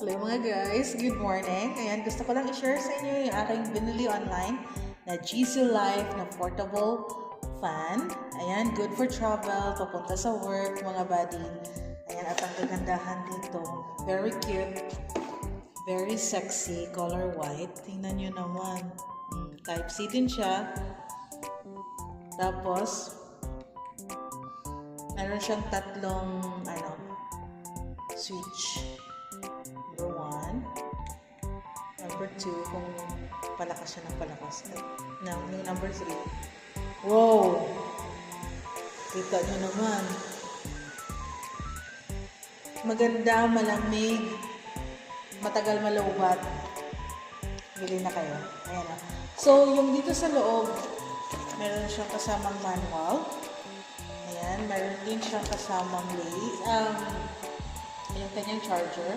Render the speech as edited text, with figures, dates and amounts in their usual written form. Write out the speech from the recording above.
Hello mga guys, good morning. Ayan, gusto ko lang i-share sa inyo yung aking binili online na GC Life na portable fan. Ayan, good for travel, papunta sa work, mga buddy. Ayan, at ang kagandahan dito, very cute, very sexy, color white. Tingnan nyo naman. Type C din siya. Tapos, meron siyang tatlong, switch. Number 1. Number 2, kung palakas siya ng palakas. Yung number 3. Wow! Kita nyo naman. Maganda, malamig, matagal malaubat. Bili na kayo. Ayan na. So, yung dito sa loob, meron siyang kasamang manual. Ayan, meron din siyang kasamang yung kanyang charger.